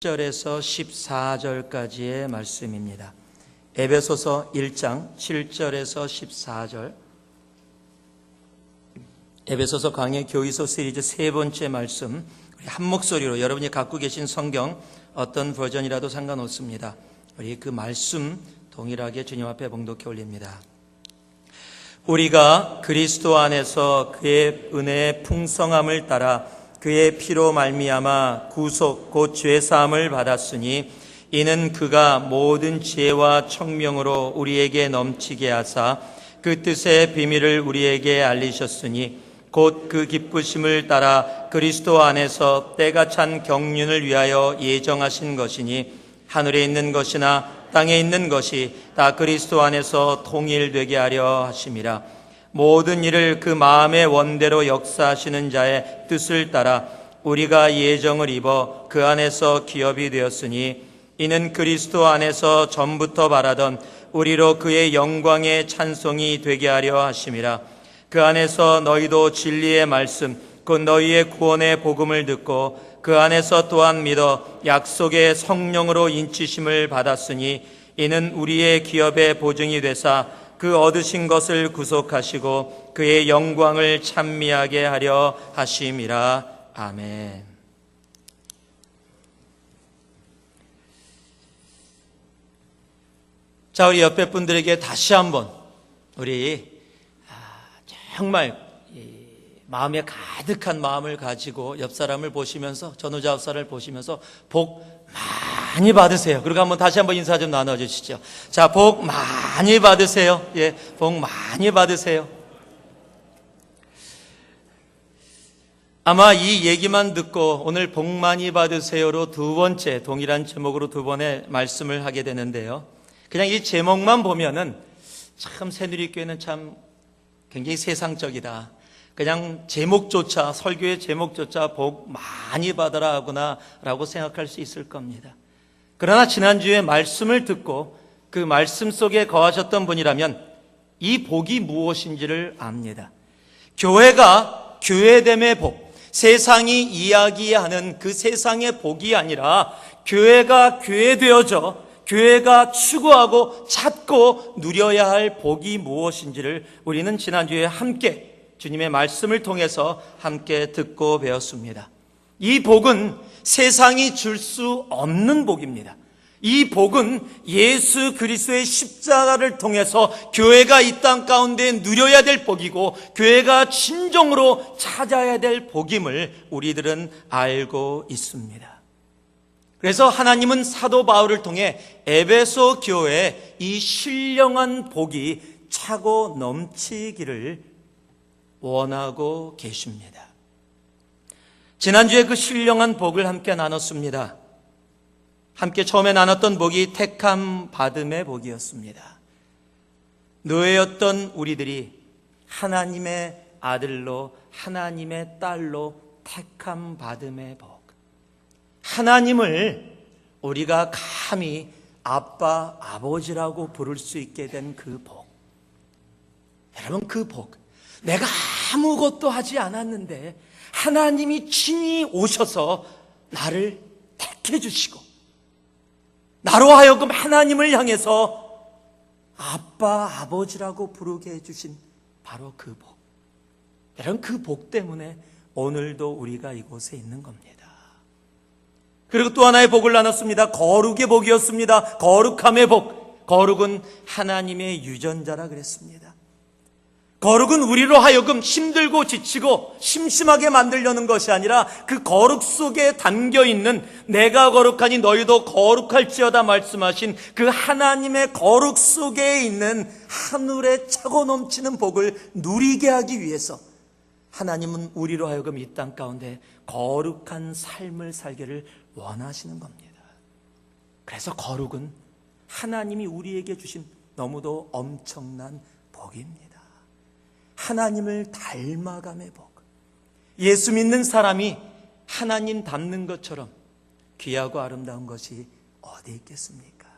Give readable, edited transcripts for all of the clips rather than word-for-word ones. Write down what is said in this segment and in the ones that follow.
7절에서 14절까지의 말씀입니다. 에베소서 1장 7절에서 14절. 에베소서 강해 교의서 시리즈 세 번째 말씀, 우리 한 목소리로 여러분이 갖고 계신 성경 어떤 버전이라도 상관없습니다. 우리 그 말씀 동일하게 주님 앞에 봉독해 올립니다. 우리가 그리스도 안에서 그의 은혜의 풍성함을 따라 그의 피로 말미암아 구속 곧 죄사함을 받았으니 이는 그가 모든 지혜와 청명으로 우리에게 넘치게 하사 그 뜻의 비밀을 우리에게 알리셨으니 곧 그 기쁘심을 따라 그리스도 안에서 때가 찬 경륜을 위하여 예정하신 것이니 하늘에 있는 것이나 땅에 있는 것이 다 그리스도 안에서 통일되게 하려 하심이라. 모든 일을 그 마음의 원대로 역사하시는 자의 뜻을 따라 우리가 예정을 입어 그 안에서 기업이 되었으니 이는 그리스도 안에서 전부터 바라던 우리로 그의 영광의 찬송이 되게 하려 하심이라. 그 안에서 너희도 진리의 말씀 곧 너희의 구원의 복음을 듣고 그 안에서 또한 믿어 약속의 성령으로 인치심을 받았으니 이는 우리의 기업의 보증이 되사 그 얻으신 것을 구속하시고 그의 영광을 찬미하게 하려 하심이라. 아멘. 자, 우리 옆에 분들에게 다시 한번 우리 정말 마음에 가득한 마음을 가지고 옆 사람을 보시면서, 전후자 옆사람을 보시면서 복 많이 받으세요. 그리고 다시 한번 인사 좀 나눠주시죠. 자, 복 많이 받으세요. 예, 복 많이 받으세요. 아마 이 얘기만 듣고 오늘 복 많이 받으세요로 두 번째 동일한 제목으로 두 번의 말씀을 하게 되는데요. 그냥 이 제목만 보면은 참 새누리교회는 참 굉장히 세상적이다. 그냥 제목조차, 설교의 제목조차 복 많이 받아라 하구나 라고 생각할 수 있을 겁니다. 그러나 지난주에 말씀을 듣고 그 말씀 속에 거하셨던 분이라면 이 복이 무엇인지를 압니다. 교회가 교회됨의 복, 세상이 이야기하는 그 세상의 복이 아니라 교회가 교회되어져 교회가 추구하고 찾고 누려야 할 복이 무엇인지를 우리는 지난주에 함께 주님의 말씀을 통해서 함께 듣고 배웠습니다. 이 복은 세상이 줄 수 없는 복입니다. 이 복은 예수 그리스도의 십자가를 통해서 교회가 이 땅 가운데 누려야 될 복이고 교회가 진정으로 찾아야 될 복임을 우리들은 알고 있습니다. 그래서 하나님은 사도 바울을 통해 에베소 교회에 이 신령한 복이 차고 넘치기를 원하고 계십니다. 지난주에 그 신령한 복을 함께 나눴습니다. 함께 처음에 나눴던 복이 택함 받음의 복이었습니다. 노예였던 우리들이 하나님의 아들로 하나님의 딸로 택함 받음의 복. 하나님을 우리가 감히 아빠, 아버지라고 부를 수 있게 된 그 복. 여러분, 그 복. 내가 아무것도 하지 않았는데 하나님이 친히 오셔서 나를 택해 주시고 나로 하여금 하나님을 향해서 아빠, 아버지라고 부르게 해주신 바로 그 복. 여러분, 그 복 때문에 오늘도 우리가 이곳에 있는 겁니다. 그리고 또 하나의 복을 나눴습니다. 거룩의 복이었습니다. 거룩함의 복. 거룩은 하나님의 유전자라 그랬습니다. 거룩은 우리로 하여금 힘들고 지치고 심심하게 만들려는 것이 아니라 그 거룩 속에 담겨있는 내가 거룩하니 너희도 거룩할지어다 말씀하신 그 하나님의 거룩 속에 있는 하늘에 차고 넘치는 복을 누리게 하기 위해서 하나님은 우리로 하여금 이 땅 가운데 거룩한 삶을 살기를 원하시는 겁니다. 그래서 거룩은 하나님이 우리에게 주신 너무도 엄청난 복입니다. 하나님을 닮아감의 복. 예수 믿는 사람이 하나님 닮는 것처럼 귀하고 아름다운 것이 어디 있겠습니까?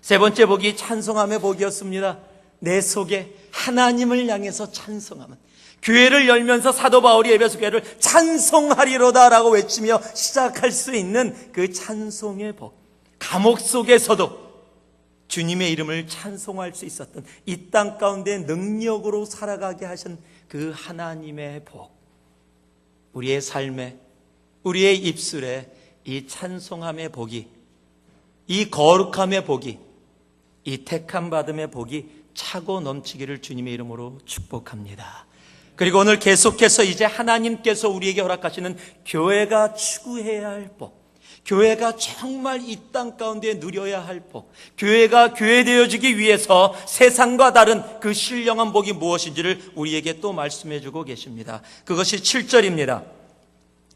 세 번째 복이 찬송함의 복이었습니다. 내 속에 하나님을 향해서 찬송하면, 교회를 열면서 사도 바울이 에베소 교회를 찬송하리로다라고 외치며 시작할 수 있는 그 찬송의 복, 감옥 속에서도 주님의 이름을 찬송할 수 있었던, 이 땅 가운데 능력으로 살아가게 하신 그 하나님의 복, 우리의 삶에, 우리의 입술에 이 찬송함의 복이, 이 거룩함의 복이, 이 택함 받음의 복이 차고 넘치기를 주님의 이름으로 축복합니다. 그리고 오늘 계속해서 이제 하나님께서 우리에게 허락하시는 교회가 추구해야 할 복, 교회가 정말 이 땅 가운데 누려야 할 복, 교회가 교회되어지기 위해서 세상과 다른 그 신령한 복이 무엇인지를 우리에게 또 말씀해 주고 계십니다. 그것이 7절입니다.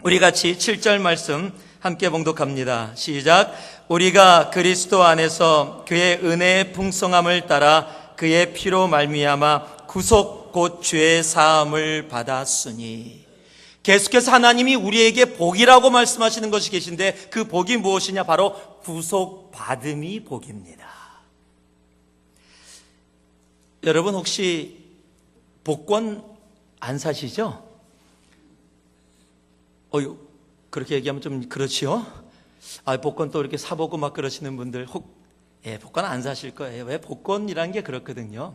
우리 같이 7절 말씀 함께 봉독합니다. 시작. 우리가 그리스도 안에서 그의 은혜의 풍성함을 따라 그의 피로 말미암아 구속 곧 죄의 사함을 받았으니. 계속해서 하나님이 우리에게 복이라고 말씀하시는 것이 계신데, 그 복이 무엇이냐? 바로 구속받음이 복입니다. 여러분 혹시 복권 안 사시죠? 그렇게 얘기하면 좀 그렇지요? 복권 또 이렇게 사보고 막 그러시는 분들 복권 안 사실 거예요. 왜? 복권이라는 게 그렇거든요.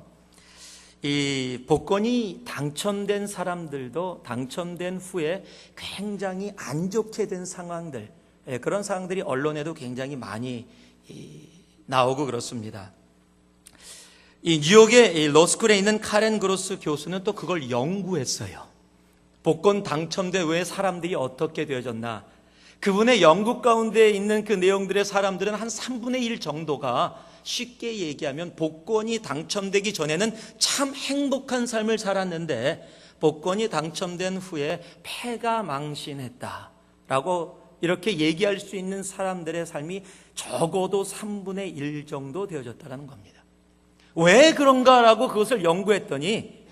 이 복권이 당첨된 사람들도 당첨된 후에 굉장히 안 좋게 된 상황들, 그런 상황들이 언론에도 굉장히 많이 나오고 그렇습니다. 이 뉴욕의 로스쿨에 있는 카렌 그로스 교수는 또 그걸 연구했어요. 복권 당첨된 후에 사람들이 어떻게 되어졌나. 그분의 연구 가운데 있는 그 내용들의 사람들은 한 3분의 1 정도가 쉽게 얘기하면 복권이 당첨되기 전에는 참 행복한 삶을 살았는데 복권이 당첨된 후에 패가 망신했다라고 이렇게 얘기할 수 있는 사람들의 삶이 적어도 3분의 1 정도 되어졌다는 겁니다. 왜 그런가라고 그것을 연구했더니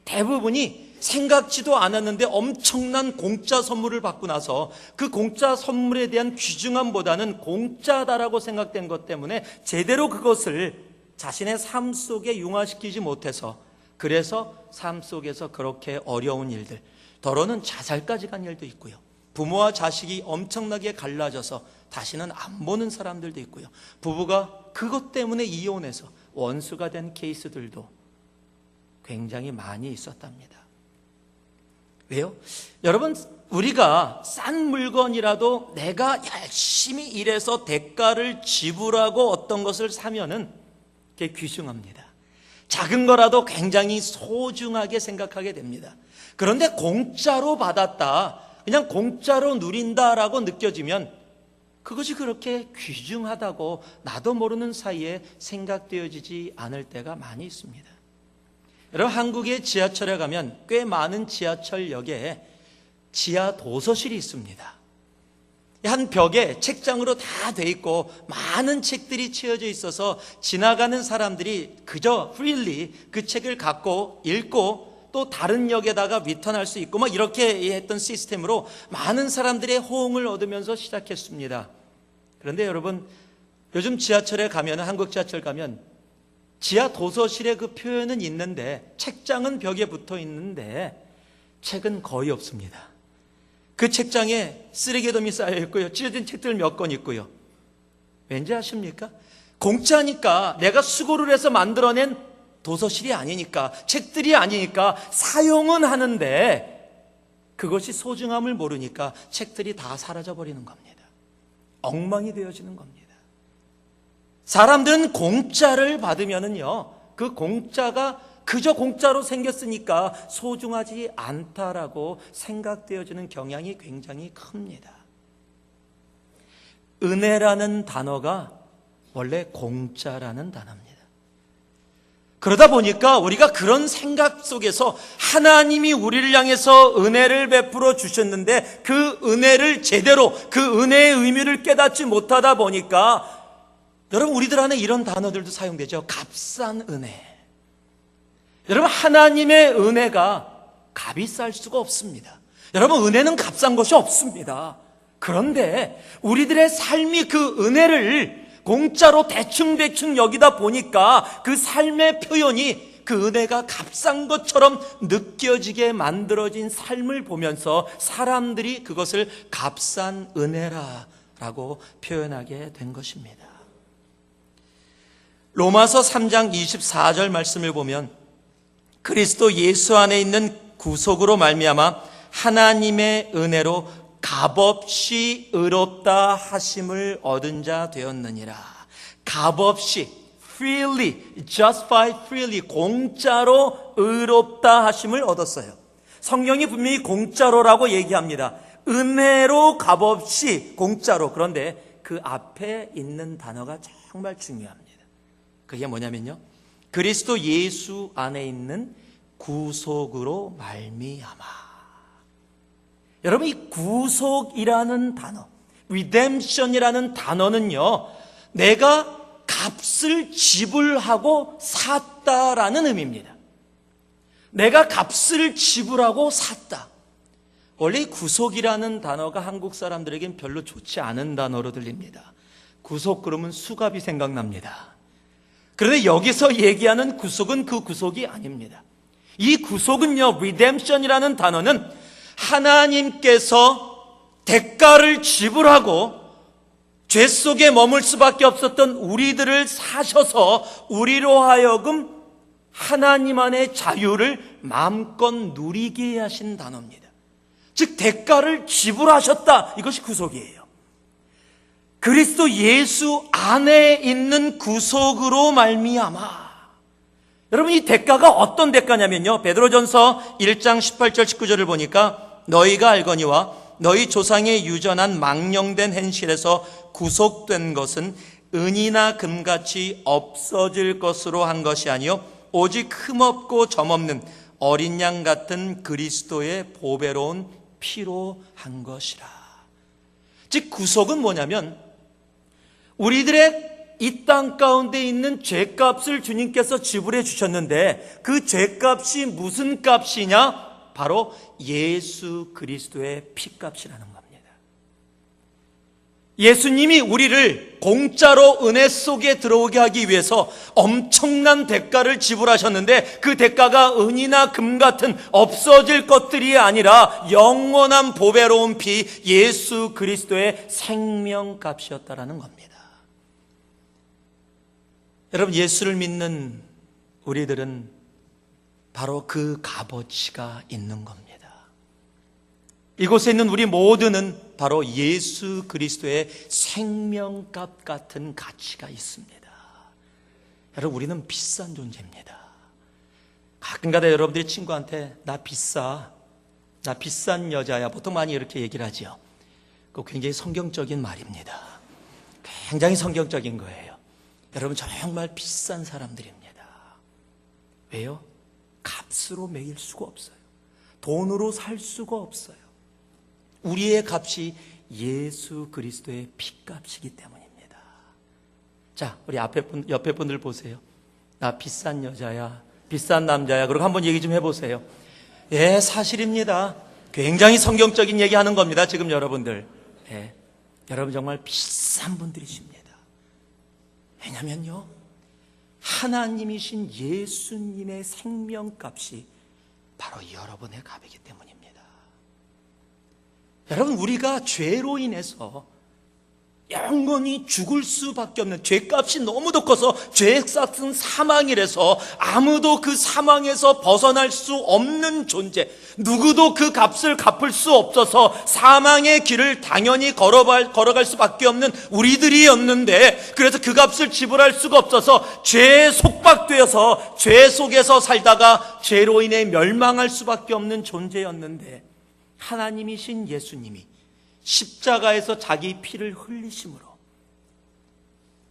대부분이 생각지도 않았는데 엄청난 공짜 선물을 받고 나서 그 공짜 선물에 대한 귀중함보다는 공짜다라고 생각된 것 때문에 제대로 그것을 자신의 삶 속에 융화시키지 못해서, 그래서 삶 속에서 그렇게 어려운 일들, 더러는 자살까지 간 일도 있고요. 부모와 자식이 엄청나게 갈라져서 다시는 안 보는 사람들도 있고요. 부부가 그것 때문에 이혼해서 원수가 된 케이스들도 굉장히 많이 있었답니다. 왜요? 여러분, 우리가 싼 물건이라도 내가 열심히 일해서 대가를 지불하고 어떤 것을 사면은 그게 귀중합니다. 작은 거라도 굉장히 소중하게 생각하게 됩니다. 그런데 공짜로 받았다, 그냥 공짜로 누린다라고 느껴지면 그것이 그렇게 귀중하다고 나도 모르는 사이에 생각되어지지 않을 때가 많이 있습니다. 여러분, 한국의 지하철에 가면 꽤 많은 지하철역에 지하 도서실이 있습니다. 한 벽에 책장으로 다 돼 있고 많은 책들이 채워져 있어서 지나가는 사람들이 그저 freely 그 책을 갖고 읽고 또 다른 역에다가 리턴할 수 있고 막 이렇게 했던 시스템으로 많은 사람들의 호응을 얻으면서 시작했습니다. 그런데 여러분, 요즘 지하철에 가면, 한국 지하철 가면 지하 도서실에 그 표현은 있는데 책장은 벽에 붙어 있는데 책은 거의 없습니다. 그 책장에 쓰레기더미 쌓여 있고요, 찢어진 책들 몇 권 있고요. 왠지 아십니까? 공짜니까, 내가 수고를 해서 만들어낸 도서실이 아니니까, 책들이 아니니까 사용은 하는데 그것이 소중함을 모르니까 책들이 다 사라져 버리는 겁니다. 엉망이 되어지는 겁니다. 사람들은 공짜를 받으면은요, 그 공짜가 그저 공짜로 생겼으니까 소중하지 않다라고 생각되어지는 경향이 굉장히 큽니다. 은혜라는 단어가 원래 공짜라는 단어입니다. 그러다 보니까 우리가 그런 생각 속에서 하나님이 우리를 향해서 은혜를 베풀어 주셨는데 그 은혜를 제대로, 그 은혜의 의미를 깨닫지 못하다 보니까, 여러분, 우리들 안에 이런 단어들도 사용되죠. 값싼 은혜. 여러분, 하나님의 은혜가 값이 쌀 수가 없습니다. 여러분, 은혜는 값싼 것이 없습니다. 그런데 우리들의 삶이 그 은혜를 공짜로 대충 여기다 보니까 그 삶의 표현이 그 은혜가 값싼 것처럼 느껴지게 만들어진 삶을 보면서 사람들이 그것을 값싼 은혜라고 표현하게 된 것입니다. 로마서 3장 24절 말씀을 보면 그리스도 예수 안에 있는 구속으로 말미암아 하나님의 은혜로 값없이 의롭다 하심을 얻은 자 되었느니라. 값없이, freely, justified freely, 공짜로 의롭다 하심을 얻었어요. 성경이 분명히 공짜로라고 얘기합니다. 은혜로 값없이 공짜로. 그런데 그 앞에 있는 단어가 정말 중요합니다. 그게 뭐냐면요, 그리스도 예수 안에 있는 구속으로 말미암아. 여러분, 이 구속이라는 단어, redemption이라는 단어는요, 내가 값을 지불하고 샀다라는 의미입니다. 내가 값을 지불하고 샀다. 원래 이 구속이라는 단어가 한국 사람들에겐 별로 좋지 않은 단어로 들립니다. 구속 그러면 수갑이 생각납니다. 그런데 여기서 얘기하는 구속은 그 구속이 아닙니다. 이 구속은요, redemption이라는 단어는 하나님께서 대가를 지불하고 죄 속에 머물 수밖에 없었던 우리들을 사셔서 우리로 하여금 하나님 안의 자유를 마음껏 누리게 하신 단어입니다. 즉 대가를 지불하셨다. 이것이 구속이에요. 그리스도 예수 안에 있는 구속으로 말미암아. 여러분, 이 대가가 어떤 대가냐면요, 베드로전서 1장 18절 19절을 보니까 너희가 알거니와 너희 조상의 유전한 망령된 행실에서 구속된 것은 은이나 금같이 없어질 것으로 한 것이 아니요 오직 흠없고 점없는 어린 양 같은 그리스도의 보배로운 피로 한 것이라. 즉 구속은 뭐냐면 우리들의 이 땅 가운데 있는 죄값을 주님께서 지불해 주셨는데 그 죄값이 무슨 값이냐? 바로 예수 그리스도의 피값이라는 겁니다. 예수님이 우리를 공짜로 은혜 속에 들어오게 하기 위해서 엄청난 대가를 지불하셨는데 그 대가가 은이나 금 같은 없어질 것들이 아니라 영원한 보배로운 피 예수 그리스도의 생명값이었다라는 겁니다. 여러분, 예수를 믿는 우리들은 바로 그 값어치가 있는 겁니다. 이곳에 있는 우리 모두는 바로 예수 그리스도의 생명값 같은 가치가 있습니다. 여러분, 우리는 비싼 존재입니다. 가끔가다 여러분들이 친구한테 나 비싼 여자야, 보통 많이 이렇게 얘기를 하죠. 그거 굉장히 성경적인 말입니다. 굉장히 성경적인 거예요. 여러분, 정말 비싼 사람들입니다. 왜요? 값으로 매길 수가 없어요. 돈으로 살 수가 없어요. 우리의 값이 예수 그리스도의 피값이기 때문입니다. 자, 우리 옆에 분들 보세요. 나 비싼 여자야, 비싼 남자야. 그리고 한번 얘기 좀 해보세요. 예, 사실입니다. 굉장히 성경적인 얘기하는 겁니다. 지금 여러분들. 예, 여러분 정말 비싼 분들이십니다. 왜냐면요, 하나님이신 예수님의 생명값이 바로 여러분의 값이기 때문입니다. 여러분, 우리가 죄로 인해서 영원히 죽을 수밖에 없는 죄값이 너무도 커서 죄 삭은 사망이라서 아무도 그 사망에서 벗어날 수 없는 존재, 누구도 그 값을 갚을 수 없어서 사망의 길을 당연히 걸어갈 수밖에 없는 우리들이었는데, 그래서 그 값을 지불할 수가 없어서 죄에 속박되어서 죄 속에서 살다가 죄로 인해 멸망할 수밖에 없는 존재였는데, 하나님이신 예수님이 십자가에서 자기 피를 흘리심으로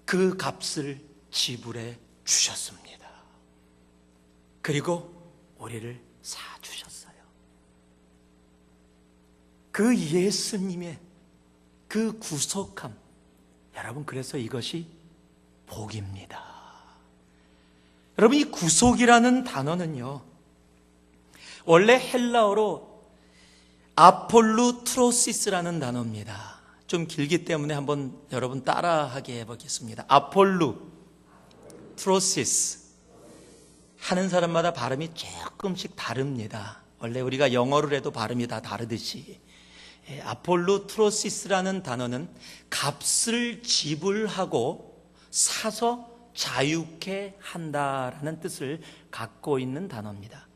그 값을 지불해 주셨습니다. 그리고 우리를 사주셨어요. 그 예수님의 그 구속함, 여러분, 그래서 이것이 복입니다. 여러분, 이 구속이라는 단어는요, 원래 헬라어로 아폴루트로시스라는 단어입니다. 좀 길기 때문에 한번 여러분 따라하게 해보겠습니다. 아폴루 트로시스 하는 사람마다 발음이 조금씩 다릅니다. 원래 우리가 영어를 해도 발음이 다 다르듯이 아폴루 트로시스라는 단어는 값을 지불하고 사서 자유케 한다라는 뜻을 갖고 있는 단어입니다.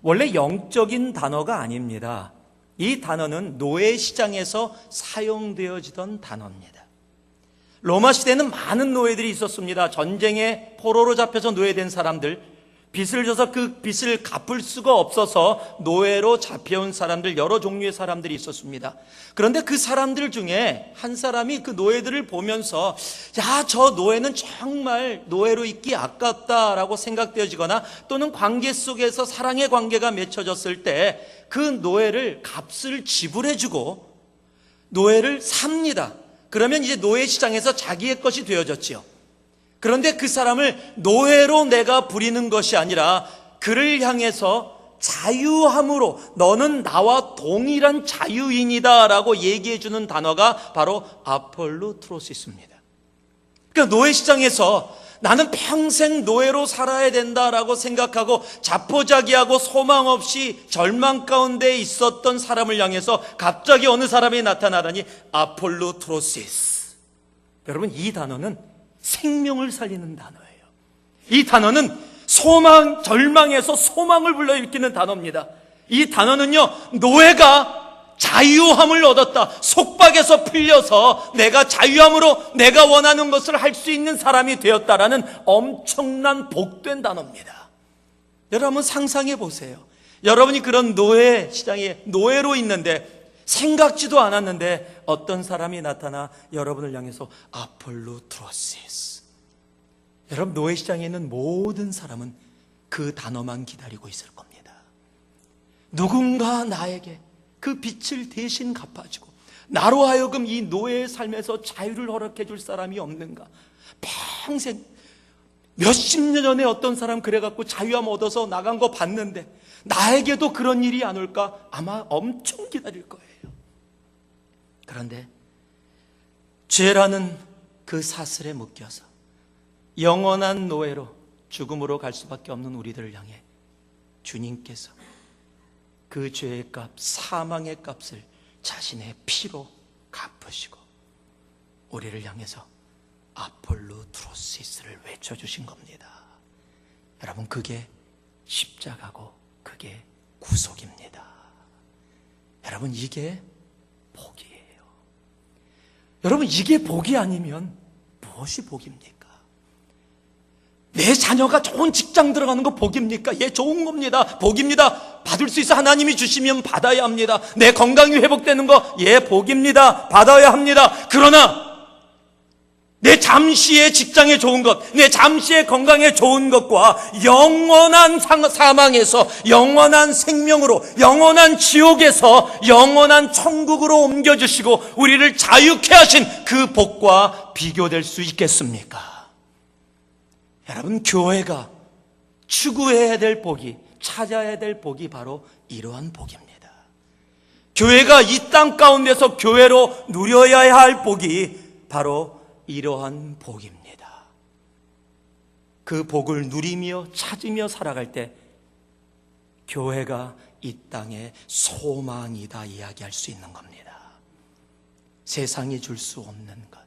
원래 영적인 단어가 아닙니다. 이 단어는 노예 시장에서 사용되어지던 단어입니다. 로마 시대에는 많은 노예들이 있었습니다. 전쟁에 포로로 잡혀서 노예된 사람들, 빚을 져서 그 빚을 갚을 수가 없어서 노예로 잡혀온 사람들, 여러 종류의 사람들이 있었습니다. 그런데 그 사람들 중에 한 사람이 그 노예들을 보면서 야, 저 노예는 정말 노예로 있기 아깝다라고 생각되어지거나 또는 관계 속에서 사랑의 관계가 맺혀졌을 때 그 노예를 값을 지불해주고 노예를 삽니다. 그러면 이제 노예 시장에서 자기의 것이 되어졌지요. 그런데 그 사람을 노예로 내가 부리는 것이 아니라 그를 향해서 자유함으로 너는 나와 동일한 자유인이다 라고 얘기해 주는 단어가 바로 아폴루 트로시스입니다. 그러니까 노예 시장에서 나는 평생 노예로 살아야 된다라고 생각하고 자포자기하고 소망 없이 절망 가운데 있었던 사람을 향해서 갑자기 어느 사람이 나타나더니 아폴루 트로시스. 여러분, 이 단어는 생명을 살리는 단어예요. 이 단어는 절망에서 소망을 불러일으키는 단어입니다. 이 단어는요, 노예가 자유함을 얻었다, 속박에서 풀려서 내가 자유함으로 내가 원하는 것을 할 수 있는 사람이 되었다라는 엄청난 복된 단어입니다. 여러분 상상해 보세요. 여러분이 그런 노예 시장에 노예로 있는데 생각지도 않았는데 어떤 사람이 나타나 여러분을 향해서 아폴루 트로시스. 여러분, 노예 시장에 있는 모든 사람은 그 단어만 기다리고 있을 겁니다. 누군가 나에게 그 빚을 대신 갚아주고 나로 하여금 이 노예의 삶에서 자유를 허락해 줄 사람이 없는가. 평생 몇십 년 전에 어떤 사람 그래갖고 자유함 얻어서 나간 거 봤는데 나에게도 그런 일이 안 올까? 아마 엄청 기다릴 거예요. 그런데 죄라는 그 사슬에 묶여서 영원한 노예로 죽음으로 갈 수밖에 없는 우리들을 향해 주님께서 그 죄의 값, 사망의 값을 자신의 피로 갚으시고 우리를 향해서 아폴루 트로시스를 외쳐주신 겁니다. 여러분, 그게 십자가고 그게 구속입니다. 여러분, 이게 복이에요. 여러분, 이게 복이 아니면 무엇이 복입니까? 내 자녀가 좋은 직장 들어가는 거 복입니까? 예, 좋은 겁니다. 복입니다. 받을 수 있어 하나님이 주시면 받아야 합니다. 내 건강이 회복되는 거, 예, 복입니다. 받아야 합니다. 그러나 내 잠시의 직장에 좋은 것, 내 잠시의 건강에 좋은 것과 영원한 사망에서 영원한 생명으로, 영원한 지옥에서 영원한 천국으로 옮겨주시고 우리를 자유케 하신 그 복과 비교될 수 있겠습니까? 여러분, 교회가 추구해야 될 복이, 찾아야 될 복이 바로 이러한 복입니다. 교회가 이 땅 가운데서 교회로 누려야 할 복이 바로 이러한 복입니다. 그 복을 누리며 찾으며 살아갈 때 교회가 이 땅의 소망이다 이야기할 수 있는 겁니다. 세상이 줄 수 없는 것,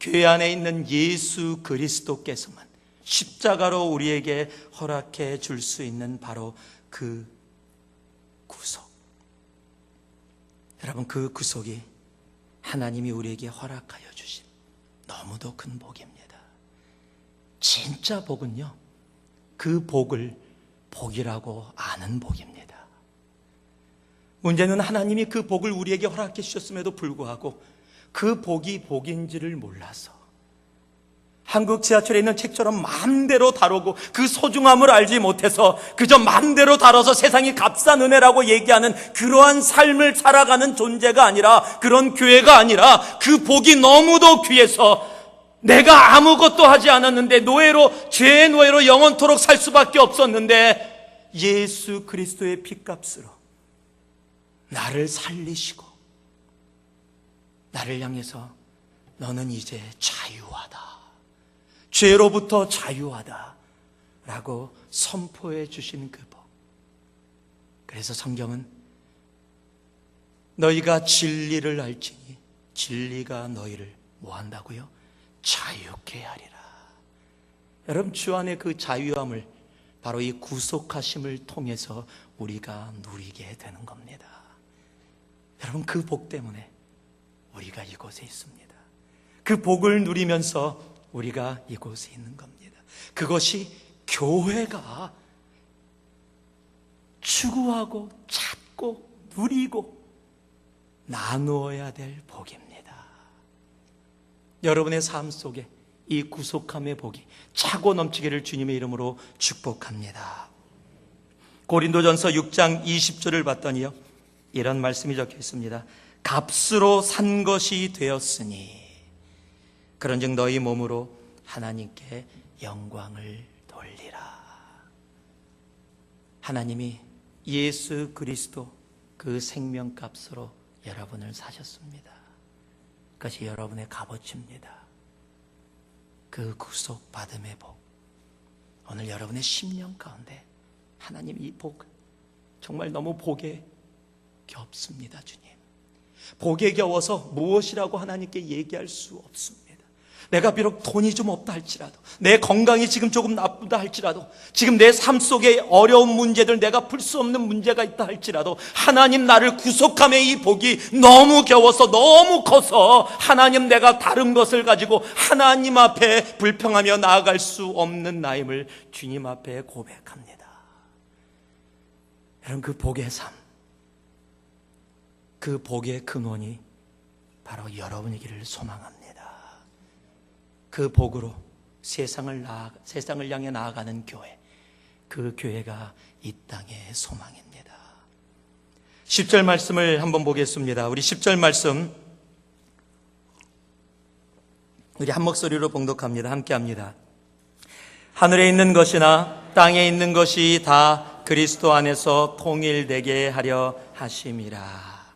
교회 안에 있는 예수 그리스도께서만 십자가로 우리에게 허락해 줄 수 있는 바로 그 구속. 여러분, 그 구속이 하나님이 우리에게 허락하여 주신 너무도 큰 복입니다. 진짜 복은요, 그 복을 복이라고 아는 복입니다. 문제는 하나님이 그 복을 우리에게 허락해 주셨음에도 불구하고 그 복이 복인지를 몰라서 한국 지하철에 있는 책처럼 마음대로 다루고 그 소중함을 알지 못해서 그저 마음대로 다뤄서 세상이 값싼 은혜라고 얘기하는 그러한 삶을 살아가는 존재가 아니라, 그런 교회가 아니라, 그 복이 너무도 귀해서 내가 아무것도 하지 않았는데 죄의 노예로 영원토록 살 수밖에 없었는데 예수 그리스도의 피값으로 나를 살리시고 나를 향해서 너는 이제 자유하다, 죄로부터 자유하다 라고 선포해 주신 그 복. 그래서 성경은 너희가 진리를 알지니 진리가 너희를 뭐한다고요? 자유케 하리라. 여러분, 주 안에 그 자유함을 바로 이 구속하심을 통해서 우리가 누리게 되는 겁니다. 여러분, 그 복 때문에 우리가 이곳에 있습니다. 그 복을 누리면서 우리가 이곳에 있는 겁니다. 그것이 교회가 추구하고 찾고 누리고 나누어야 될 복입니다. 여러분의 삶 속에 이 구속함의 복이 차고 넘치기를 주님의 이름으로 축복합니다. 고린도전서 6장 20절을 봤더니요, 이런 말씀이 적혀 있습니다. 값으로 산 것이 되었으니 그런즉 너희 몸으로 하나님께 영광을 돌리라. 하나님이 예수 그리스도 그 생명값으로 여러분을 사셨습니다. 그것이 여러분의 값어치입니다. 그 구속받음의 복, 오늘 여러분의 심령 가운데 하나님 이 복 정말 너무 복에 겹습니다. 주님, 복에 겨워서 무엇이라고 하나님께 얘기할 수 없습니다. 내가 비록 돈이 좀 없다 할지라도, 내 건강이 지금 조금 나쁘다 할지라도, 지금 내 삶 속에 어려운 문제들, 내가 풀 수 없는 문제가 있다 할지라도, 하나님 나를 구속함의 이 복이 너무 겨워서, 너무 커서 하나님 내가 다른 것을 가지고 하나님 앞에 불평하며 나아갈 수 없는 나임을 주님 앞에 고백합니다. 여러분, 그 복의 삶, 그 복의 근원이 바로 여러분이기를 소망합니다. 그 복으로 세상을 향해 나아가는 교회, 그 교회가 이 땅의 소망입니다. 10절 말씀을 한번 보겠습니다. 우리 10절 말씀 우리 한 목소리로 봉독합니다. 함께 합니다. 하늘에 있는 것이나 땅에 있는 것이 다 그리스도 안에서 통일되게 하려 하심이라.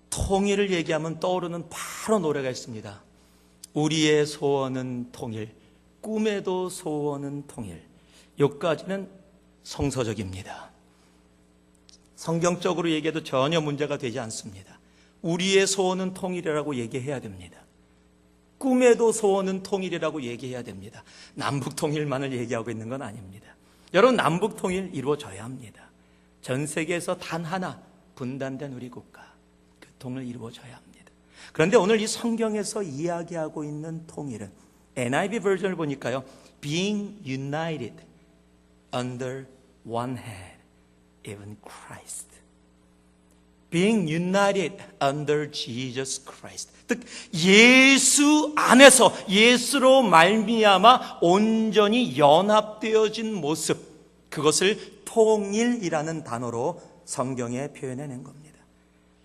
통일을 얘기하면 떠오르는 바로 노래가 있습니다. 우리의 소원은 통일, 꿈에도 소원은 통일. 여기까지는 성서적입니다. 성경적으로 얘기해도 전혀 문제가 되지 않습니다. 우리의 소원은 통일이라고 얘기해야 됩니다. 꿈에도 소원은 통일이라고 얘기해야 됩니다. 남북 통일만을 얘기하고 있는 건 아닙니다. 여러분, 남북 통일 이루어져야 합니다. 전 세계에서 단 하나 분단된 우리 국가, 그 통일 이루어져야 합니다. 그런데 오늘 이 성경에서 이야기하고 있는 통일은 NIV 버전을 보니까요, being united under one head, even Christ. Being united under Jesus Christ. 즉 예수 안에서, 예수로 말미암아 온전히 연합되어진 모습, 그것을 통일이라는 단어로 성경에 표현해낸 겁니다.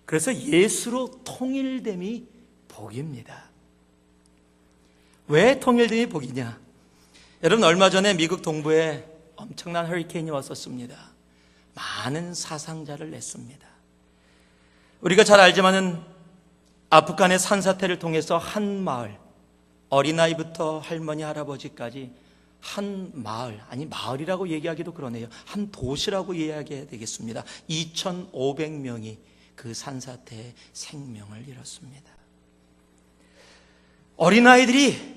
그래서 예수로 통일됨이 복입니다. 왜 통일됨이 복이냐? 여러분, 얼마 전에 미국 동부에 엄청난 허리케인이 왔었습니다. 많은 사상자를 냈습니다. 우리가 잘 알지만은 아프간의 산사태를 통해서 한 마을, 어린아이부터 할머니, 할아버지까지 한 마을, 아니 마을이라고 얘기하기도 그러네요. 한 도시라고 이야기해야 되겠습니다. 2,500명이 그 산사태에 생명을 잃었습니다. 어린아이들이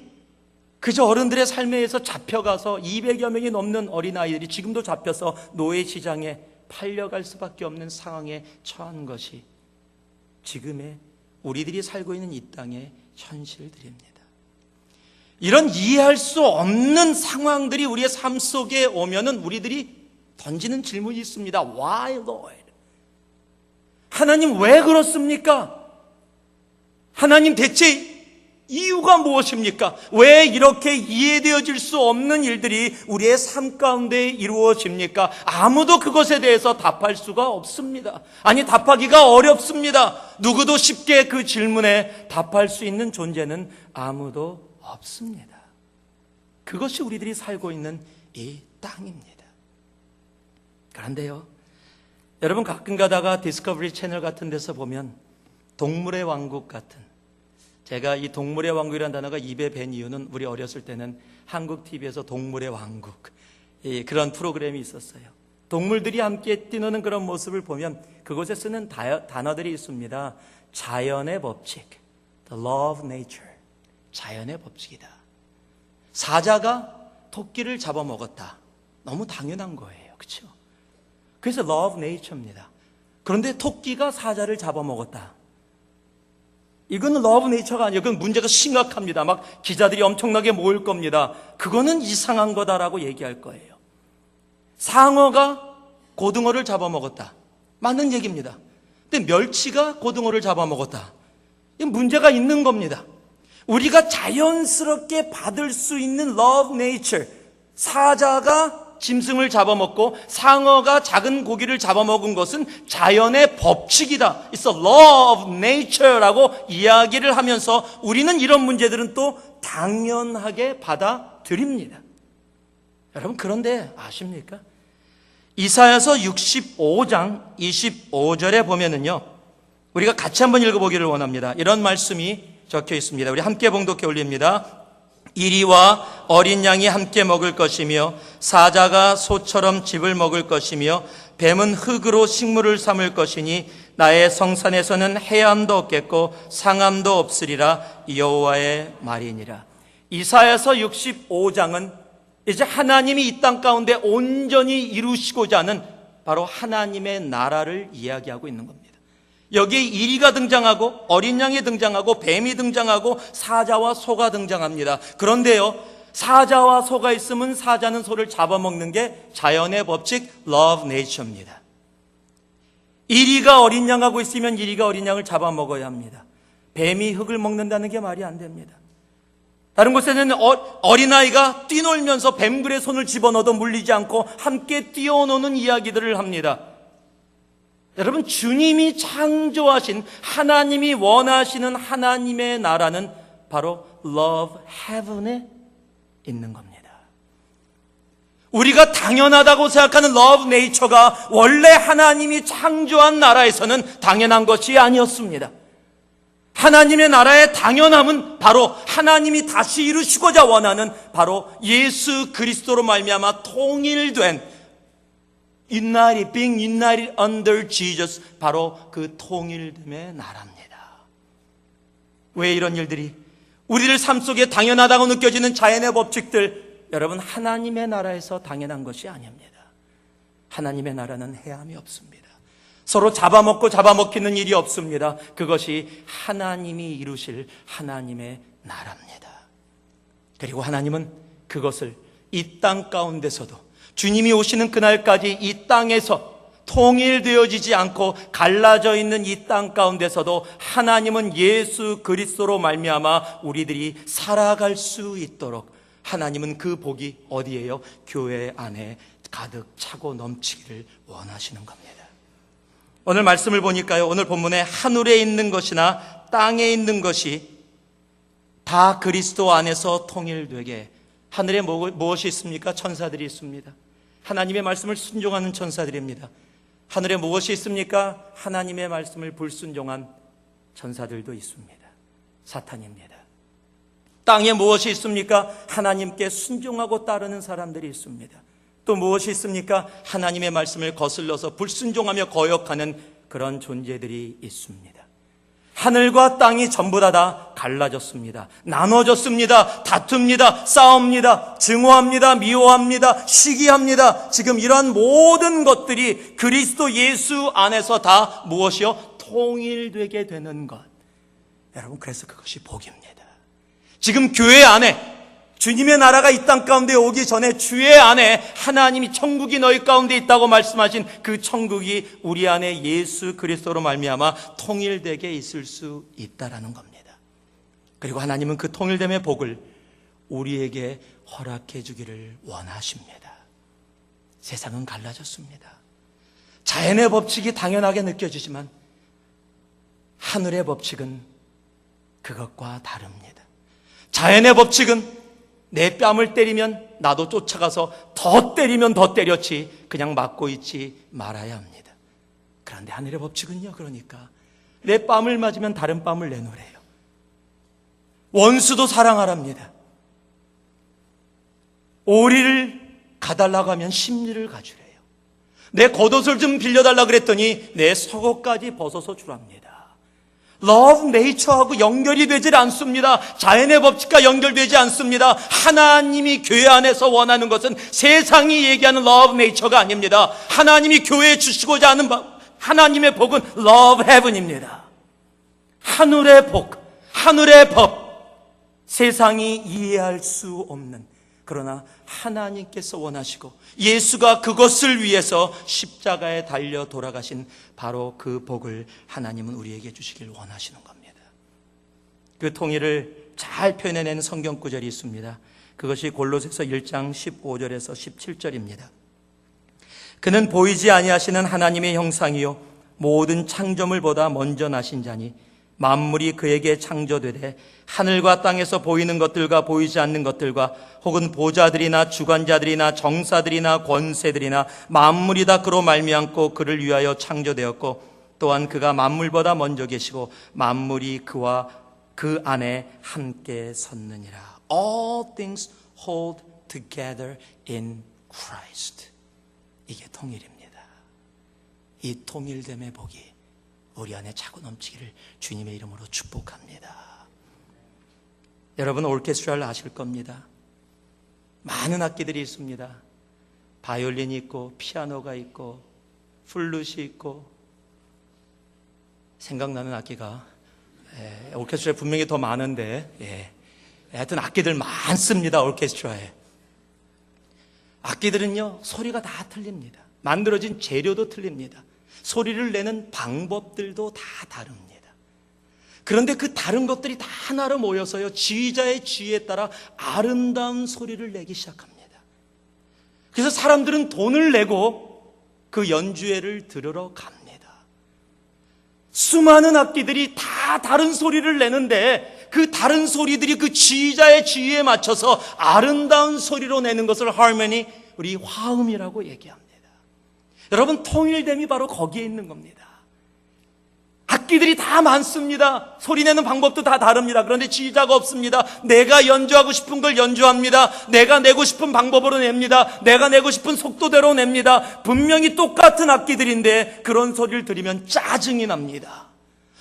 그저 어른들의 삶에 의해서 잡혀가서 200여 명이 넘는 어린아이들이 지금도 잡혀서 노예시장에 팔려갈 수밖에 없는 상황에 처한 것이 지금의 우리들이 살고 있는 이 땅의 현실들입니다. 이런 이해할 수 없는 상황들이 우리의 삶 속에 오면은 우리들이 던지는 질문이 있습니다. Why, Lord? 하나님 왜 그렇습니까? 하나님 대체 이유가 무엇입니까? 왜 이렇게 이해되어질 수 없는 일들이 우리의 삶 가운데 이루어집니까? 아무도 그것에 대해서 답할 수가 없습니다. 아니, 답하기가 어렵습니다. 누구도 쉽게 그 질문에 답할 수 있는 존재는 아무도 없습니다. 그것이 우리들이 살고 있는 이 땅입니다. 그런데요, 여러분 가끔 가다가 디스커버리 채널 같은 데서 보면 동물의 왕국 같은, 제가 이 동물의 왕국이라는 단어가 입에 밴 이유는 우리 어렸을 때는 한국 TV에서 동물의 왕국, 그런 프로그램이 있었어요. 동물들이 함께 뛰노는 그런 모습을 보면 그곳에 쓰는 단어들이 있습니다. 자연의 법칙, the law of nature, 자연의 법칙이다. 사자가 토끼를 잡아먹었다. 너무 당연한 거예요. 그렇죠? 그래서 law of nature입니다. 그런데 토끼가 사자를 잡아먹었다. 이거는 law of nature가 아니에요. 그건 문제가 심각합니다. 막 기자들이 엄청나게 모일 겁니다. 그거는 이상한 거다라고 얘기할 거예요. 상어가 고등어를 잡아먹었다. 맞는 얘기입니다. 근데 멸치가 고등어를 잡아먹었다. 이 문제가 있는 겁니다. 우리가 자연스럽게 받을 수 있는 law of nature, 사자가 짐승을 잡아먹고 상어가 작은 고기를 잡아먹은 것은 자연의 법칙이다. It's a law of nature라고 이야기를 하면서 우리는 이런 문제들은 또 당연하게 받아들입니다. 여러분, 그런데 아십니까? 이사야서 65장 25절에 보면은요, 우리가 같이 한번 읽어보기를 원합니다. 이런 말씀이 적혀 있습니다. 우리 함께 봉독해 올립니다. 이리와 어린 양이 함께 먹을 것이며 사자가 소처럼 짚을 먹을 것이며 뱀은 흙으로 식물을 삼을 것이니 나의 성산에서는 해함도 없겠고 상함도 없으리라. 여호와의 말이니라. 이사야서 65장은 이제 하나님이 이 땅 가운데 온전히 이루시고자 하는 바로 하나님의 나라를 이야기하고 있는 겁니다. 여기에 이리가 등장하고 어린 양이 등장하고 뱀이 등장하고 사자와 소가 등장합니다. 그런데요, 사자와 소가 있으면 사자는 소를 잡아먹는 게 자연의 법칙, law of nature입니다. 이리가 어린 양하고 있으면 이리가 어린 양을 잡아먹어야 합니다. 뱀이 흙을 먹는다는 게 말이 안 됩니다. 다른 곳에는 어린아이가 뛰놀면서 뱀글에 손을 집어넣어도 물리지 않고 함께 뛰어노는 이야기들을 합니다. 여러분, 주님이 창조하신, 하나님이 원하시는 하나님의 나라는 바로 love heaven에 있는 겁니다. 우리가 당연하다고 생각하는 love nature가 원래 하나님이 창조한 나라에서는 당연한 것이 아니었습니다. 하나님의 나라의 당연함은 바로 하나님이 다시 이루시고자 원하는 바로 예수 그리스도로 말미암아 통일된 being united under Jesus, 바로 그 통일됨의 나라입니다. 왜 이런 일들이 우리들 삶 속에 당연하다고 느껴지는 자연의 법칙들, 여러분, 하나님의 나라에서 당연한 것이 아닙니다. 하나님의 나라는 해함이 없습니다. 서로 잡아먹고 잡아먹히는 일이 없습니다. 그것이 하나님이 이루실 하나님의 나라입니다. 그리고 하나님은 그것을 이 땅 가운데서도 주님이 오시는 그날까지 이 땅에서 통일되어지지 않고 갈라져 있는 이 땅 가운데서도 하나님은 예수 그리스도로 말미암아 우리들이 살아갈 수 있도록 하나님은 그 복이 어디에요? 교회 안에 가득 차고 넘치기를 원하시는 겁니다. 오늘 말씀을 보니까요, 오늘 본문에 하늘에 있는 것이나 땅에 있는 것이 다 그리스도 안에서 통일되게. 하늘에 무엇이 있습니까? 천사들이 있습니다. 하나님의 말씀을 순종하는 천사들입니다. 하늘에 무엇이 있습니까? 하나님의 말씀을 불순종한 천사들도 있습니다. 사탄입니다. 땅에 무엇이 있습니까? 하나님께 순종하고 따르는 사람들이 있습니다. 또 무엇이 있습니까? 하나님의 말씀을 거슬러서 불순종하며 거역하는 그런 존재들이 있습니다. 하늘과 땅이 전부 다 갈라졌습니다. 나눠졌습니다. 다툽니다. 싸웁니다. 증오합니다. 미워합니다. 시기합니다. 지금 이러한 모든 것들이 그리스도 예수 안에서 다 무엇이요? 통일되게 되는 것. 여러분, 그래서 그것이 복입니다. 지금 교회 안에 주님의 나라가 이 땅 가운데 오기 전에 주의 안에 하나님이 천국이 너희 가운데 있다고 말씀하신 그 천국이 우리 안에 예수 그리스도로 말미암아 통일되게 있을 수 있다라는 겁니다. 그리고 하나님은 그 통일됨의 복을 우리에게 허락해 주기를 원하십니다. 세상은 갈라졌습니다. 자연의 법칙이 당연하게 느껴지지만 하늘의 법칙은 그것과 다릅니다. 자연의 법칙은 내 뺨을 때리면 나도 쫓아가서 더 때리면 더 때렸지 그냥 맞고 있지 말아야 합니다. 그런데 하늘의 법칙은요, 그러니까 내 뺨을 맞으면 다른 뺨을 내놓으래요. 원수도 사랑하랍니다. 오리를 가달라고 하면 심리를 가주래요. 내 겉옷을 좀 빌려달라 그랬더니 내 속옷까지 벗어서 주랍니다. Love nature하고 연결이 되질 않습니다. 자연의 법칙과 연결되지 않습니다. 하나님이 교회 안에서 원하는 것은 세상이 얘기하는 love nature가 아닙니다. 하나님이 교회에 주시고자 하는 하나님의 복은 love heaven입니다. 하늘의 복, 하늘의 법, 세상이 이해할 수 없는, 그러나 하나님께서 원하시고 예수가 그것을 위해서 십자가에 달려 돌아가신 바로 그 복을 하나님은 우리에게 주시길 원하시는 겁니다. 그 통일을 잘 표현해낸 성경 구절이 있습니다. 그것이 골로새서 1장 15절에서 17절입니다. 그는 보이지 아니하시는 하나님의 형상이요 모든 창조물보다 먼저 나신 자니 만물이 그에게 창조되되 하늘과 땅에서 보이는 것들과 보이지 않는 것들과 혹은 보좌들이나 주관자들이나 정사들이나 권세들이나 만물이 다 그로 말미암고 그를 위하여 창조되었고 또한 그가 만물보다 먼저 계시고 만물이 그와 그 안에 함께 섰느니라. All things hold together in Christ. 이게 통일입니다. 이 통일됨의 복이 우리 안에 차고 넘치기를 주님의 이름으로 축복합니다. 여러분 오르케스트라를 아실 겁니다. 많은 악기들이 있습니다. 바이올린이 있고 피아노가 있고 플룻이 있고, 생각나는 악기가 오르케스트라에 분명히 더 많은데 하여튼 악기들 많습니다. 오르케스트라에 악기들은요 소리가 다 틀립니다. 만들어진 재료도 틀립니다. 소리를 내는 방법들도 다 다릅니다. 그런데 그 다른 것들이 다 하나로 모여서요 지휘자의 지휘에 따라 아름다운 소리를 내기 시작합니다. 그래서 사람들은 돈을 내고 그 연주회를 들으러 갑니다. 수많은 악기들이 다 다른 소리를 내는데 그 다른 소리들이 그 지휘자의 지휘에 맞춰서 아름다운 소리로 내는 것을 하모니, 우리 화음이라고 얘기합니다. 여러분 통일됨이 바로 거기에 있는 겁니다. 악기들이 다 많습니다. 소리 내는 방법도 다 다릅니다. 그런데 지휘자가 없습니다. 내가 연주하고 싶은 걸 연주합니다. 내가 내고 싶은 방법으로 냅니다. 내가 내고 싶은 속도대로 냅니다. 분명히 똑같은 악기들인데 그런 소리를 들으면 짜증이 납니다.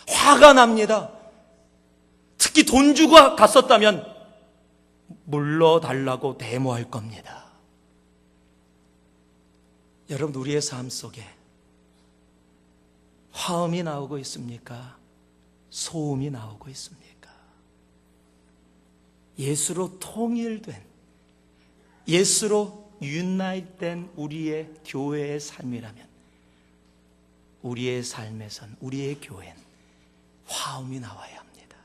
화가 납니다. 특히 돈 주고 갔었다면 물러달라고 데모할 겁니다. 여러분 우리의 삶 속에 화음이 나오고 있습니까? 소음이 나오고 있습니까? 예수로 통일된, 예수로 유나이트된 우리의 교회의 삶이라면 우리의 삶에선, 우리의 교회는 화음이 나와야 합니다.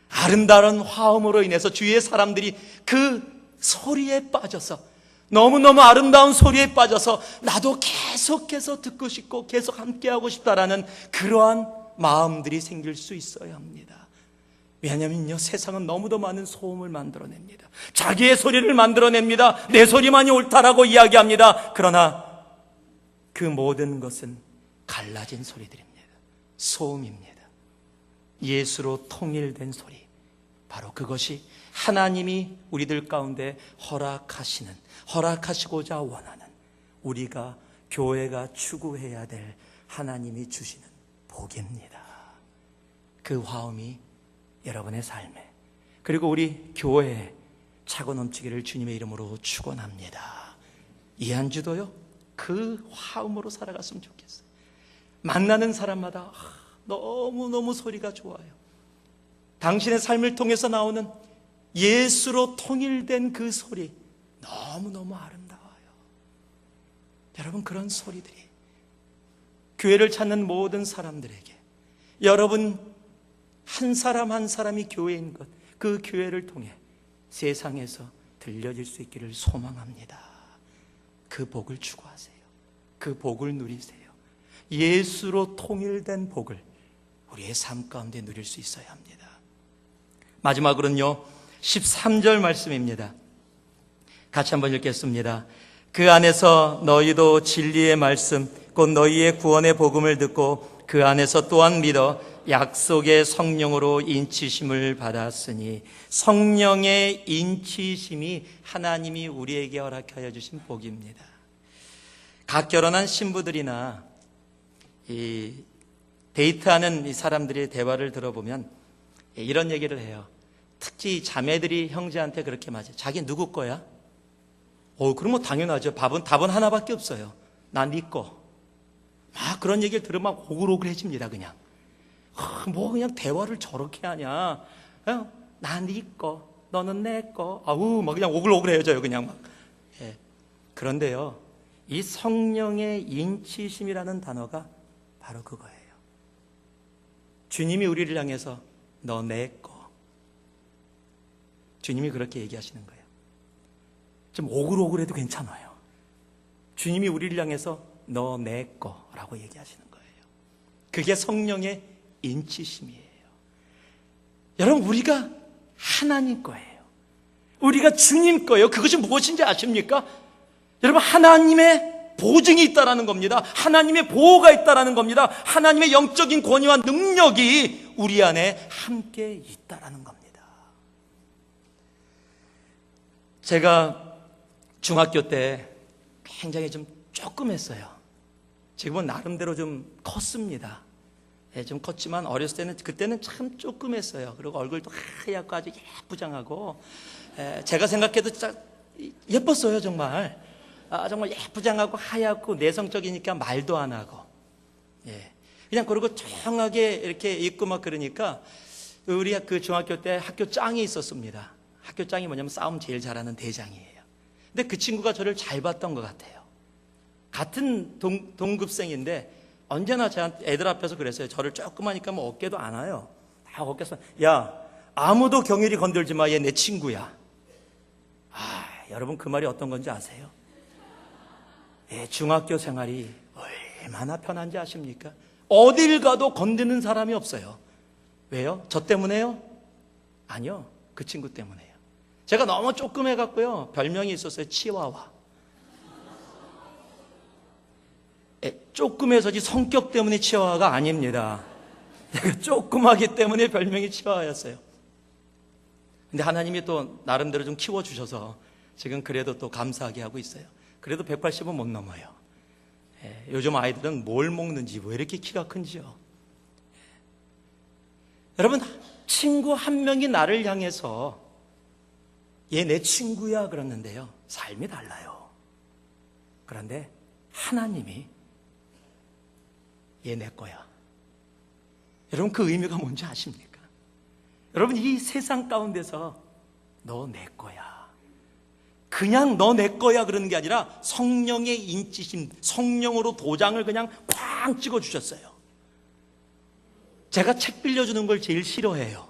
아름다운 화음으로 인해서 주위의 사람들이 그 소리에 빠져서, 너무너무 아름다운 소리에 빠져서 나도 계속해서 듣고 싶고 계속 함께하고 싶다라는 그러한 마음들이 생길 수 있어야 합니다. 왜냐면요 세상은 너무도 많은 소음을 만들어냅니다. 자기의 소리를 만들어냅니다. 내 소리만이 옳다라고 이야기합니다. 그러나 그 모든 것은 갈라진 소리들입니다. 소음입니다. 예수로 통일된 소리, 바로 그것이 하나님이 우리들 가운데 허락하시고자 원하는, 우리가 교회가 추구해야 될 하나님이 주시는 복입니다. 그 화음이 여러분의 삶에, 그리고 우리 교회에 차고 넘치기를 주님의 이름으로 축원합니다. 이 한 주도요 그 화음으로 살아갔으면 좋겠어요. 만나는 사람마다 너무너무 소리가 좋아요. 당신의 삶을 통해서 나오는 예수로 통일된 그 소리 너무너무 아름다워요. 여러분 그런 소리들이 교회를 찾는 모든 사람들에게, 여러분 한 사람 한 사람이 교회인 것, 그 교회를 통해 세상에서 들려질 수 있기를 소망합니다. 그 복을 추구하세요. 그 복을 누리세요. 예수로 통일된 복을 우리의 삶 가운데 누릴 수 있어야 합니다. 마지막으로는요 13절 말씀입니다. 같이 한번 읽겠습니다. 그 안에서 너희도 진리의 말씀 곧 너희의 구원의 복음을 듣고 그 안에서 또한 믿어 약속의 성령으로 인치심을 받았으니, 성령의 인치심이 하나님이 우리에게 허락하여 주신 복입니다. 각 결혼한 신부들이나 이 데이트하는 이 사람들의 대화를 들어보면 이런 얘기를 해요. 특히 자매들이 형제한테 그렇게 말해요. 자기 누구 거야? 그럼 뭐 당연하죠. 답은 하나밖에 없어요. 나 네 거. 막 그런 얘기를 들으면 막 오글오글해집니다. 그냥 뭐 그냥 대화를 저렇게 하냐. 나 네 거, 너는 내 거. 막 그냥 오글오글해져요. 그냥 막. 예. 그런데요, 이 성령의 인치심이라는 단어가 바로 그거예요. 주님이 우리를 향해서 너 내 거. 주님이 그렇게 얘기하시는 거예요. 좀 오글오글해도 괜찮아요. 주님이 우리를 향해서 너 내 거라고 얘기하시는 거예요. 그게 성령의 인치심이에요. 여러분, 우리가 하나님 거예요. 우리가 주님 거예요. 그것이 무엇인지 아십니까? 여러분, 하나님의 보증이 있다라는 겁니다. 하나님의 보호가 있다라는 겁니다. 하나님의 영적인 권위와 능력이 우리 안에 함께 있다라는 겁니다. 제가 중학교 때 굉장히 좀 조금 했어요. 지금은 나름대로 좀 컸습니다. 좀 컸지만 어렸을 때는, 그때는 참 조금 했어요. 그리고 얼굴도 하얗고 아주 예쁘장하고, 제가 생각해도 진짜 예뻤어요. 정말. 정말 예쁘장하고 하얗고 내성적이니까 말도 안 하고, 그냥 그러고 조용하게 이렇게 있고 막 그러니까, 우리 그 중학교 때 학교 짱이 있었습니다. 학교 짱이 뭐냐면 싸움 제일 잘하는 대장이에요. 근데 그 친구가 저를 잘 봤던 것 같아요. 같은 동급생인데 언제나 저한테 애들 앞에서 그랬어요. 저를 조그마니까 뭐 어깨도 안 와요. 다 어깨서, 야, 아무도 경일이 건들지 마. 얘 내 친구야. 여러분, 그 말이 어떤 건지 아세요? 중학교 생활이 얼마나 편한지 아십니까? 어딜 가도 건드는 사람이 없어요. 왜요? 저 때문에요? 아니요, 그 친구 때문에요. 제가 너무 조그매갖고요, 별명이 있었어요. 치와와. 조그매서지 성격 때문에 치와와가 아닙니다. 제가 조그마기 때문에 별명이 치와와였어요. 근데 하나님이 또 나름대로 좀 키워주셔서 지금 그래도 또 감사하게 하고 있어요. 그래도 180은 못 넘어요. 요즘 아이들은 뭘 먹는지 왜 이렇게 키가 큰지요. 여러분, 친구 한 명이 나를 향해서 얘 내 친구야 그러는데요, 삶이 달라요. 그런데 하나님이 얘 내 거야. 여러분, 그 의미가 뭔지 아십니까? 여러분, 이 세상 가운데서 너 내 거야, 그냥 너 내 거야 그러는 게 아니라 성령의 인치심, 성령으로 도장을 그냥 쾅 찍어주셨어요. 제가 책 빌려주는 걸 제일 싫어해요.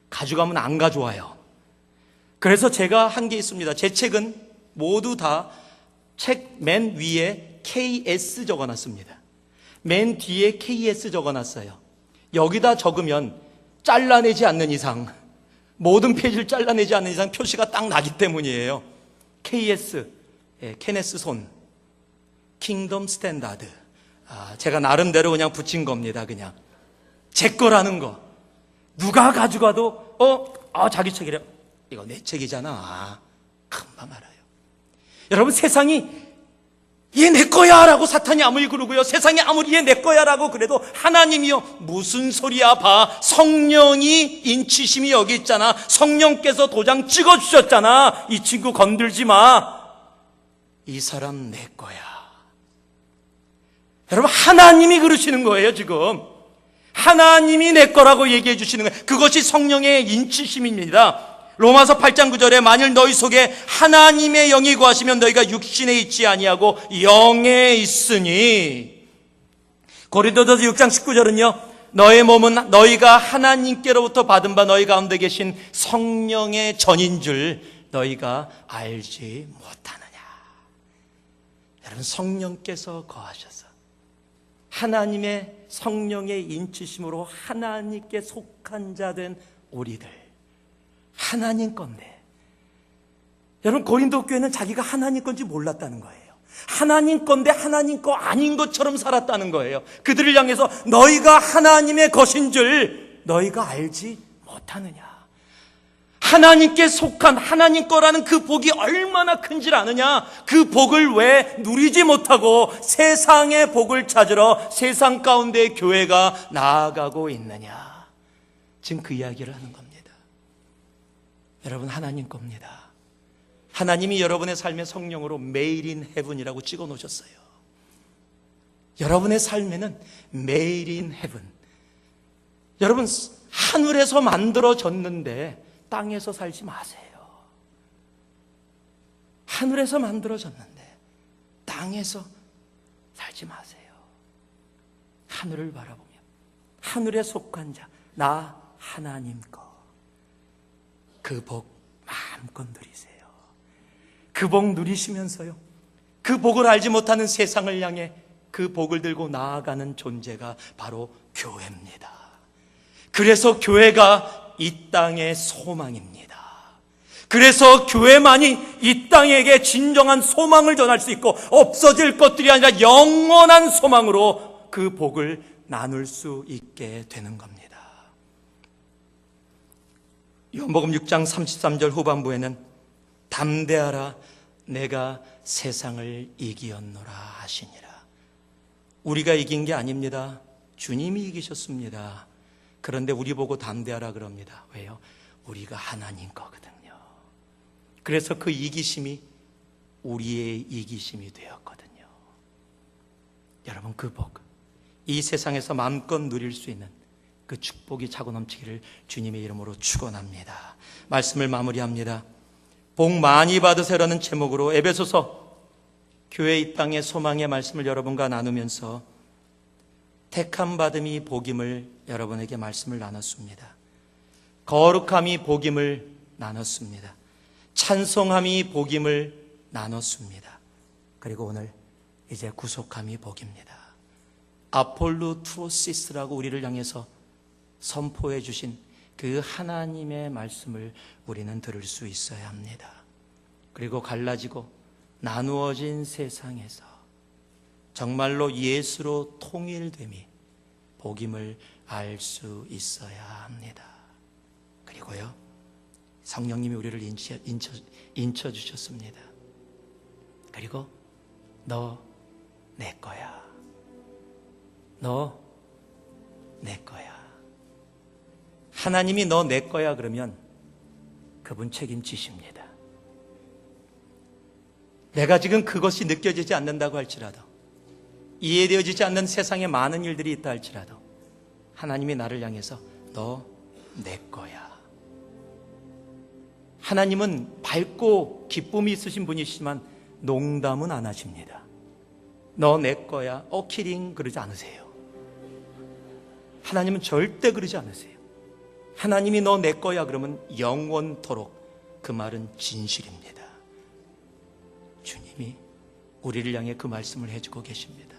가져가면 안 가져와요. 그래서 제가 한 게 있습니다. 제 책은 모두 다 책 맨 위에 KS 적어놨습니다. 맨 뒤에 KS 적어놨어요. 여기다 적으면 잘라내지 않는 이상, 모든 페이지를 잘라내지 않는 이상 표시가 딱 나기 때문이에요. KS, 케네스 손, 킹덤 스탠다드. 제가 나름대로 그냥 붙인 겁니다. 그냥 제 거라는 거. 누가 가져가도 자기 책이래. 이거 내 책이잖아. 금방 알아요. 여러분, 세상이 얘 내 거야 라고 사탄이 아무리 그러고요, 세상이 아무리 얘 내 거야 라고 그래도 하나님이요, 무슨 소리야, 봐, 성령이 인치심이 여기 있잖아. 성령께서 도장 찍어주셨잖아. 이 친구 건들지 마. 이 사람 내 거야. 여러분, 하나님이 그러시는 거예요. 지금 하나님이 내 거라고 얘기해 주시는 거예요. 그것이 성령의 인치심입니다. 로마서 8장 9절에 만일 너희 속에 하나님의 영이 거하시면 너희가 육신에 있지 아니하고 영에 있으니. 고린도전서 6장 19절은요, 너의 몸은 너희가 하나님께로부터 받은 바 너희 가운데 계신 성령의 전인 줄 너희가 알지 못하느냐. 여러분, 성령께서 거하셔서 하나님의 성령의 인치심으로 하나님께 속한 자 된 우리들, 하나님 건데, 여러분, 고린도 교회는 자기가 하나님 건지 몰랐다는 거예요. 하나님 건데 하나님 거 아닌 것처럼 살았다는 거예요. 그들을 향해서 너희가 하나님의 것인 줄 너희가 알지 못하느냐. 하나님께 속한 하나님 거라는 그 복이 얼마나 큰지 아느냐. 그 복을 왜 누리지 못하고 세상의 복을 찾으러 세상 가운데 교회가 나아가고 있느냐. 지금 그 이야기를 하는 겁니다. 여러분, 하나님 겁니다. 하나님이 여러분의 삶의 성령으로 Made in Heaven이라고 찍어 놓으셨어요. 여러분의 삶에는 Made in Heaven. 여러분, 하늘에서 만들어졌는데 땅에서 살지 마세요. 하늘에서 만들어졌는데 땅에서 살지 마세요. 하늘을 바라보며 하늘에 속한 자, 나 하나님 거, 그 복 마음껏 누리세요. 그 복 누리시면서요, 그 복을 알지 못하는 세상을 향해 그 복을 들고 나아가는 존재가 바로 교회입니다. 그래서 교회가 이 땅의 소망입니다. 그래서 교회만이 이 땅에게 진정한 소망을 전할 수 있고 없어질 것들이 아니라 영원한 소망으로 그 복을 나눌 수 있게 되는 겁니다. 요한복음 6장 33절 후반부에는 담대하라 내가 세상을 이기었노라 하시니라. 우리가 이긴 게 아닙니다. 주님이 이기셨습니다. 그런데 우리 보고 담대하라 그럽니다. 왜요? 우리가 하나님 거거든요. 그래서 그 이기심이 우리의 이기심이 되었거든요. 여러분, 그 복, 이 세상에서 마음껏 누릴 수 있는 그 축복이 차고 넘치기를 주님의 이름으로 축원합니다. 말씀을 마무리합니다. 복 많이 받으세요라는 제목으로 에베소서 교회 이 땅의 소망의 말씀을 여러분과 나누면서 택함 받음이 복임을 여러분에게 말씀을 나눴습니다. 거룩함이 복임을 나눴습니다. 찬송함이 복임을 나눴습니다. 그리고 오늘 이제 구속함이 복입니다. 아폴루트로시스라고 우리를 향해서 선포해 주신 그 하나님의 말씀을 우리는 들을 수 있어야 합니다. 그리고 갈라지고 나누어진 세상에서 정말로 예수로 통일됨이 복임을 알 수 있어야 합니다. 그리고요, 성령님이 우리를 인쳐 주셨습니다. 그리고 너 내 거야. 너 내 거야. 하나님이 너 내 거야 그러면 그분 책임지십니다. 내가 지금 그것이 느껴지지 않는다고 할지라도, 이해되어지지 않는 세상에 많은 일들이 있다 할지라도 하나님이 나를 향해서 너 내 거야. 하나님은 밝고 기쁨이 있으신 분이시지만 농담은 안 하십니다. 너 내 거야, 키링 그러지 않으세요. 하나님은 절대 그러지 않으세요. 하나님이 너 내 거야 그러면 영원토록 그 말은 진실입니다. 주님이 우리를 향해 그 말씀을 해주고 계십니다.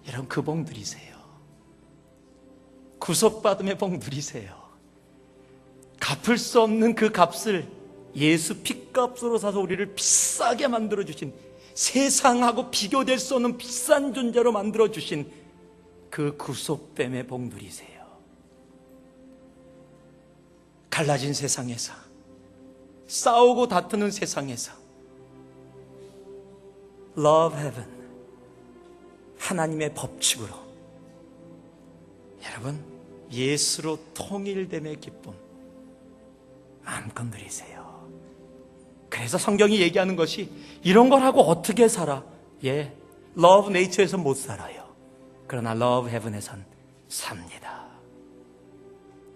여러분, 그 복 누리세요. 구속받음의 복 누리세요. 갚을 수 없는 그 값을 예수 핏값으로 사서 우리를 비싸게 만들어주신, 세상하고 비교될 수 없는 비싼 존재로 만들어주신 그 구속됨의 복 누리세요. 갈라진 세상에서, 싸우고 다투는 세상에서 Love Heaven, 하나님의 법칙으로 여러분 예수로 통일됨의 기쁨 마음껏 누리세요. 그래서 성경이 얘기하는 것이 이런 걸 하고 어떻게 살아? Love Nature에서 못 살아요. 그러나 Love Heaven에선 삽니다.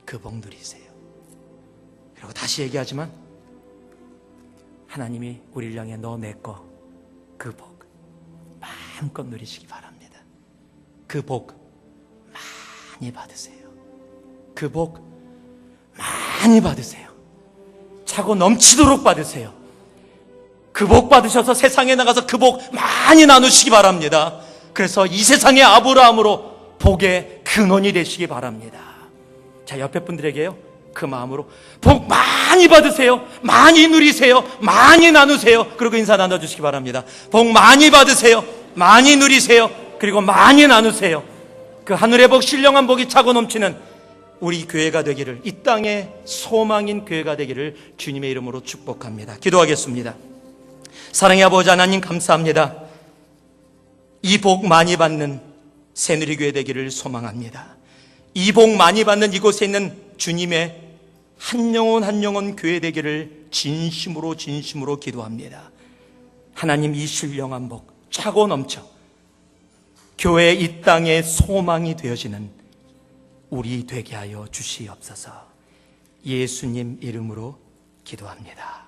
그 복 누리세요. 그리고 다시 얘기하지만 하나님이 우리를 향해 너 내 거, 그 복 마음껏 누리시기 바랍니다. 그 복 많이 받으세요. 그 복 많이 받으세요. 차고 넘치도록 받으세요. 그 복 받으셔서 세상에 나가서 그 복 많이 나누시기 바랍니다. 그래서 이 세상의 아브라함으로 복의 근원이 되시기 바랍니다. 자, 옆에 분들에게요, 그 마음으로 복 많이 받으세요. 많이 누리세요. 많이 나누세요. 그리고 인사 나눠주시기 바랍니다. 복 많이 받으세요. 많이 누리세요. 그리고 많이 나누세요. 그 하늘의 복, 신령한 복이 차고 넘치는 우리 교회가 되기를, 이 땅의 소망인 교회가 되기를 주님의 이름으로 축복합니다. 기도하겠습니다. 사랑의 아버지 하나님, 감사합니다. 이 복 많이 받는 새누리교회 되기를 소망합니다. 이 복 많이 받는 이곳에 있는 주님의 한 영혼 교회 되기를 진심으로 기도합니다. 하나님, 이 신령한 복 차고 넘쳐 교회 이 땅의 소망이 되어지는 우리 되게 하여 주시옵소서. 예수님 이름으로 기도합니다.